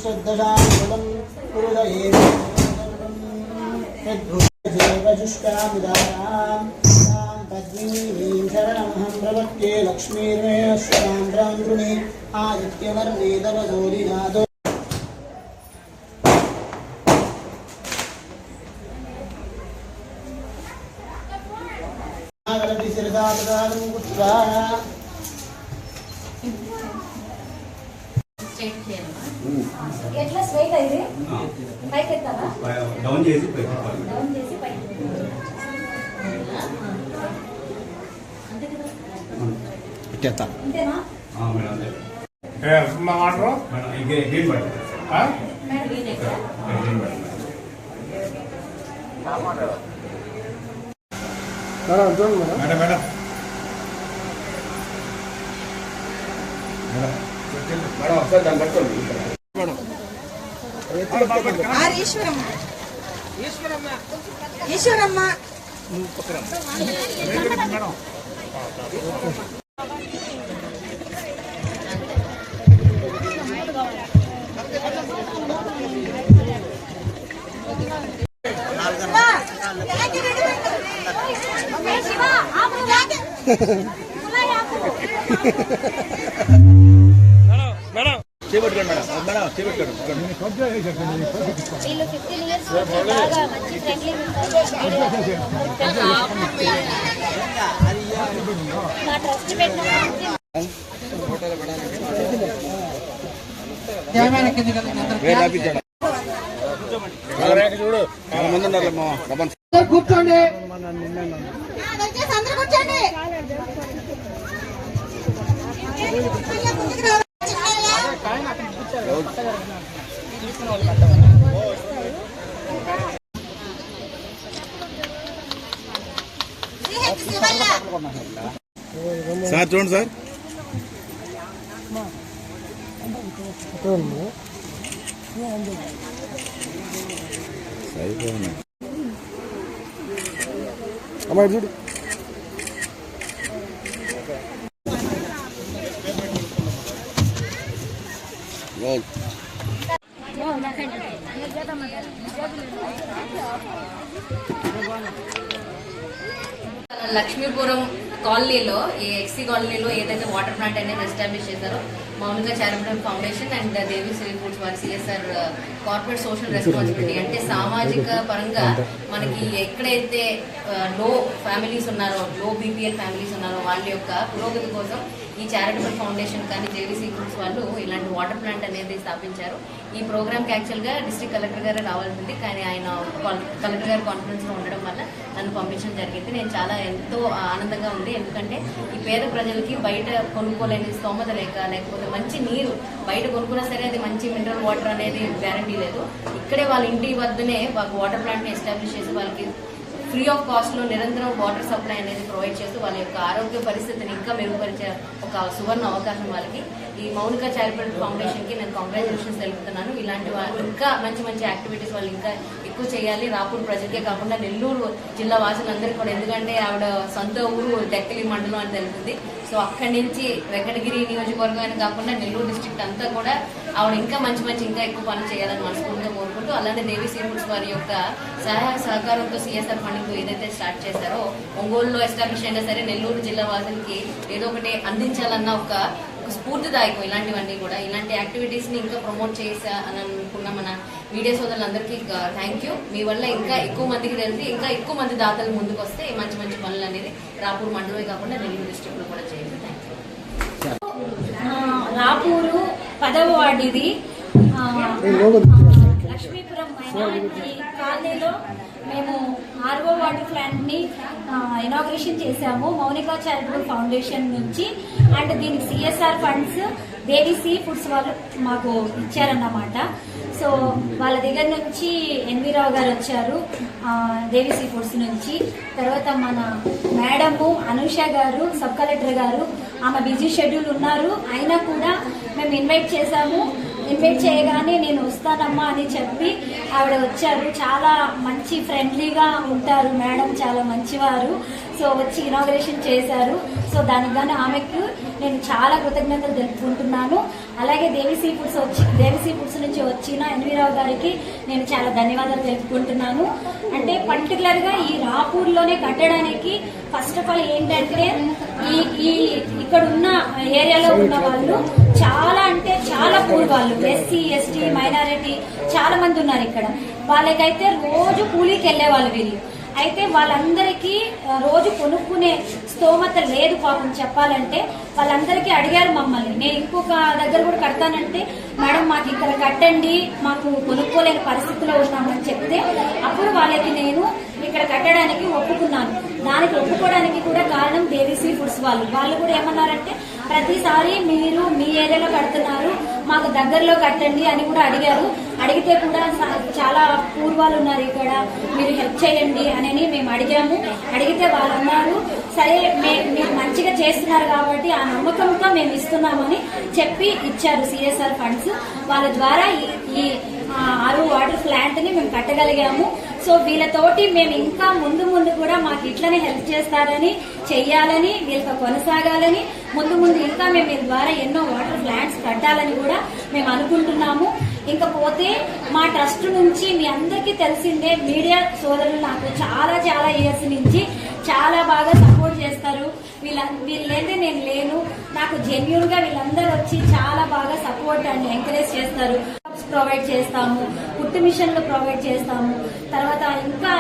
श्रद्धशाकुलं पुरुषयेजुष्कामिदानां पद्मिनीं शरणमहं प्रपद्ये लक्ष्मीर्मे स्वान्द्रान्द्रुणे आदित्यवर्णे तवदोदिनादो आगरति शिरसापदानं कुत्वा ఎట్లా స్ట్రైట్ అయితే పైకి ఎత్తాలా డౌన్ చేసి పైకి అంతే కదా ఇట్టేస్తా అంతేనా మేడం అంతే మా వాటర్ మేడం గ్రీన్ బట్టి మేడం గ్రీన్ ఎక్కడ గ్రీన్ బట్టి మేడం మేడం మేడం ఒకసారి దాన్ని పట్టుకోండి ఈశ్వరమ్మ మేడం చేపట్టుకోండి మేడం మేడం చేపట్టుకోండి వీళ్ళు 15 ఇయర్స్ బాగా మంచి ఫ్రెండ్లీ మా ట్రస్ట్ పెట్టిన చూడు మంది ఉన్నారు కూర్చోండి సార్ చూడండి సార్ అమ్మాయి చూడు లక్ష్మీపురం కాలనీలో ఈ ఎక్సీ కాలనీలో ఏదైతే వాటర్ ప్లాంట్ అనేది ఎస్టాబ్లిష్ చేశారో Mounika charitable foundation and Devi Sri foods వారి సిఎస్ఆర్ కార్పొరేట్ సోషల్ రెస్పాన్సిబిలిటీ అంటే సామాజిక పరంగా మనకి ఎక్కడైతే లో ఫ్యామిలీస్ ఉన్నారో లో బీపీఎల్ ఫ్యామిలీస్ ఉన్నారో వాళ్ళ యొక్క పురోగతి కోసం ఈ చారిటబుల్ ఫౌండేషన్ కానీ జేవీసీ ఫుడ్స్ వాళ్ళు ఇలాంటి వాటర్ ప్లాంట్ అనేది స్థాపించారు. ఈ ప్రోగ్రామ్కి యాక్చువల్గా డిస్ట్రిక్ట్ కలెక్టర్ గారు రావాల్సింది, కానీ ఆయన కలెక్టర్ గారి కాన్ఫరెన్స్లో ఉండడం వల్ల నన్ను పంపించడం జరిగింది. నేను చాలా ఎంతో ఆనందంగా ఉంది, ఎందుకంటే ఈ పేద ప్రజలకి బయట కొనుక్కోలేని స్తోమత లేకపోతే మంచి నీరు బయట కొనుక్కున్నా సరే అది మంచి మినరల్ వాటర్ అనేది గ్యారంటీ లేదు. ఇక్కడే వాళ్ళ ఇంటి వద్దనే వాటర్ ప్లాంట్ని ఎస్టాబ్లిష్ చేసి వాళ్ళకి ఫ్రీ ఆఫ్ కాస్ట్లో నిరంతరం వాటర్ సప్లై అనేది ప్రొవైడ్ చేస్తూ వాళ్ళ యొక్క ఆరోగ్య పరిస్థితిని ఇంకా మెరుగుపరిచే ఒక సువర్ణ అవకాశం వాళ్ళకి. ఈ మౌనిక చారిటబుల్ ఫౌండేషన్కి నేను కంగ్రాచులేషన్స్ తెలుపుతున్నాను. ఇలాంటి వాళ్ళు ఇంకా మంచి మంచి యాక్టివిటీస్ వాళ్ళు ఇంకా ఎక్కువ చేయాలి. రాపూర్ ప్రజలకే కాకుండా నెల్లూరు జిల్లా వాసులందరికీ కూడా, ఎందుకంటే ఆవిడ సొంత ఊరు దెక్కలి మండలం అని తెలుస్తుంది. సో అక్కడి నుంచి వెంకటగిరి నియోజకవర్గం అని కాకుండా నెల్లూరు డిస్ట్రిక్ట్ అంతా కూడా ఆవిడ ఇంకా మంచి ఇంకా ఎక్కువ పనులు చేయాలని మనస్ఫూర్తిగా కోరుకుంటూ, అలానే దేవి సీ ఫుడ్స్ వారి యొక్క సహాయ సహకారంతో సిఎస్ఆర్ ఫండింగ్ ఏదైతే స్టార్ట్ చేశారో ఒంగోలులో ఎస్టాబ్లిష్ అయినా సరే నెల్లూరు జిల్లా వాసులకి ఏదో ఒకటి అందించాలన్న ఒక స్ఫూర్తిదాయకం ఇలాంటివన్నీ కూడా. ఇలాంటి యాక్టివిటీస్ ని ఇంకా ప్రమోట్ చేసా అని అనుకున్న మన మీడియా సోదరులందరికీ థ్యాంక్ యూ. మీ వల్ల ఇంకా ఎక్కువ మందికి తెలిసి ఇంకా ఎక్కువ మంది దాతలు ముందుకు వస్తే మంచి పనులు అనేది రాపూర్ మండలమే కాకుండా నెల్లూరు డిస్ట్రిక్ట్ లో కూడా చేయండి. Thank you. రాపూరు 10వ వార్డు ఇది. లక్ష్మీపురం మైనారిటీ కాలనీలో మేము 6వ వాటర్ ప్లాంట్ ని ఇనాగ్రేషన్ చేశాము మౌనిక చారిటబుల్ ఫౌండేషన్ నుంచి. అండ్ దీనికి సిఎస్ఆర్ ఫండ్స్ దేవి సీ ఫుడ్స్ వాళ్ళు మాకు ఇచ్చారన్నమాట. సో వాళ్ళ దగ్గర నుంచి ఎన్వి రావు గారు వచ్చారు దేవి సీ ఫుడ్స్ నుంచి. తర్వాత మన మేడము అనూష గారు సబ్ కలెక్టర్ గారు, ఆమె బిజీ షెడ్యూల్ ఉన్నారు, అయినా కూడా మేము ఇన్వైట్ చేశాము. ఇన్వైట్ చేయగానే నేను వస్తానమ్మా అని చెప్పి ఆవిడ వచ్చారు. చాలా మంచి ఫ్రెండ్లీగా ఉంటారు మేడం, చాలా మంచివారు. సో వచ్చి ఇనాగ్రేషన్ చేశారు. సో దానికి గాను ఆమెకు నేను చాలా కృతజ్ఞతలు తెలుపుకుంటున్నాను. అలాగే దేవి సీ ఫుడ్స్ నుంచి వచ్చిన ఎన్వీరావు గారికి నేను చాలా ధన్యవాదాలు తెలుపుకుంటున్నాను. అంటే పర్టికులర్ గా ఈ రాపూర్లోనే కట్టడానికి ఫస్ట్ ఆఫ్ ఆల్ ఏంటంటే ఈ ఇక్కడ ఉన్న ఏరియాలో ఉన్న వాళ్ళు చాలా అంటే చాలా పూర్ వాళ్ళు, ఎస్సీ ఎస్టీ మైనారిటీ చాలా మంది ఉన్నారు ఇక్కడ. వాళ్ళకైతే రోజు కూలీకి వెళ్లే వాళ్ళు వీళ్ళు. అయితే వాళ్ళందరికీ రోజు కొనుక్కునే స్తోమత లేదు పాపం చెప్పాలంటే. వాళ్ళందరికీ అడిగారు మమ్మల్ని, నేను ఇంకొక దగ్గర కూడా కడతానంటే మేడం మాకు ఇక్కడ కట్టండి, మాకు కొనుక్కోలేని పరిస్థితిలో ఉన్నామని చెప్తే అప్పుడు వాళ్ళకి నేను ఇక్కడ కట్టడానికి ఒప్పుకున్నాను. దానికి ఒప్పుకోవడానికి కూడా కారణం దేవి సీ ఫుడ్స్ వాళ్ళు కూడా ఏమన్నారంటే ప్రతిసారి మీరు మీ ఏరియాలో కడుతున్నారు, మాకు దగ్గరలో కట్టండి అని కూడా అడిగారు. అడిగితే కూడా చాలా పూర్వాలు ఉన్నారు ఇక్కడ, మీరు హెల్ప్ చేయండి అని మేము అడిగాము. అడిగితే వాళ్ళు అన్నారు సరే మీరు మంచిగా చేస్తున్నారు కాబట్టి ఆ నమ్మకంతో మేము ఇస్తున్నామని చెప్పి ఇచ్చారు సిఎస్ఆర్ ఫండ్స్. వాళ్ళ ద్వారా ఈ ఆరు వాటర్ ప్లాంట్ ని మేము కట్టగలిగాము. సో వీళ్ళతోటి మేము ఇంకా ముందు కూడా మాకు ఇట్లనే హెల్ప్ చేస్తారని, చెయ్యాలని, వీళ్ళతో కొనసాగాలని, ముందు ఇంకా మేము వీళ్ళ ద్వారా ఎన్నో వాటర్ ప్లాంట్స్ కట్టాలని కూడా మేము అనుకుంటున్నాము. ఇంకపోతే మా ట్రస్ట్ నుంచి మీ అందరికీ తెలిసిందే, మీడియా సోదరులు నాకు చాలా ఇయర్స్ నుంచి చాలా బాగా సపోర్ట్ చేస్తారు. వీళ్ళైతే నేను లేను, నాకు జెన్యూన్ గా వీళ్ళందరూ వచ్చి చాలా బాగా సపోర్ట్ అండ్ ఎంకరేజ్ చేస్తారు. ప్రొవైడ్ చేస్తాము, కుట్టు మిషన్లు ప్రొవైడ్ చేస్తాము. తర్వాత ఇంకా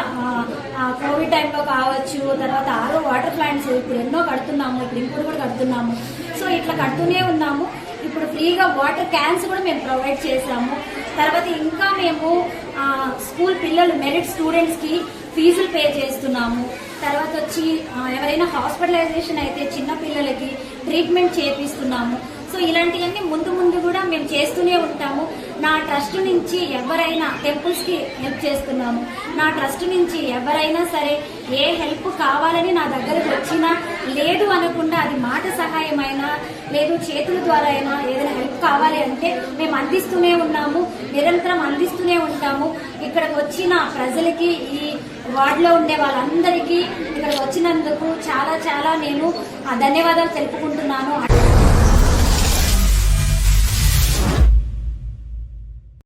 కోవిడ్ టైంలో కావచ్చు, తర్వాత ఆరో వాటర్ ప్లాంట్స్ ఇప్పుడు ఎన్నో కడుతున్నాము, ఇప్పుడు ఇంకోటి కూడా కడుతున్నాము. సో ఇట్లా కడుతూనే ఉన్నాము. ఇప్పుడు ఫ్రీగా వాటర్ క్యాన్స్ కూడా మేము ప్రొవైడ్ చేసాము. తర్వాత ఇంకా మేము స్కూల్ పిల్లలు మెరిట్ స్టూడెంట్స్ కి ఫీజులు పే చేస్తున్నాము. తర్వాత వచ్చి ఎవరైనా హాస్పిటలైజేషన్ అయితే చిన్న పిల్లలకి ట్రీట్మెంట్ చేపిస్తున్నాము. సో ఇలాంటివన్నీ ముందు కూడా మేము చేస్తూనే ఉంటాము. నా ట్రస్ట్ నుంచి ఎవరైనా టెంపుల్స్ కి హెల్ప్ చేస్తున్నాము. నా ట్రస్ట్ నుంచి ఎవరైనా సరే ఏ హెల్ప్ కావాలని నా దగ్గరకు వచ్చినా, లేదు అనకుండా అది మాట సహాయం అయినా లేదు చేతుల ద్వారా అయినా ఏదైనా హెల్ప్ కావాలి అంటే మేము అందిస్తూనే ఉన్నాము, నిరంతరం అందిస్తూనే ఉంటాము. ఇక్కడికి వచ్చిన ప్రజలకి, ఈ వార్డులో ఉండే వాళ్ళందరికీ ఇక్కడికి వచ్చినందుకు చాలా నేను ధన్యవాదాలు తెలుపుకుంటున్నాను.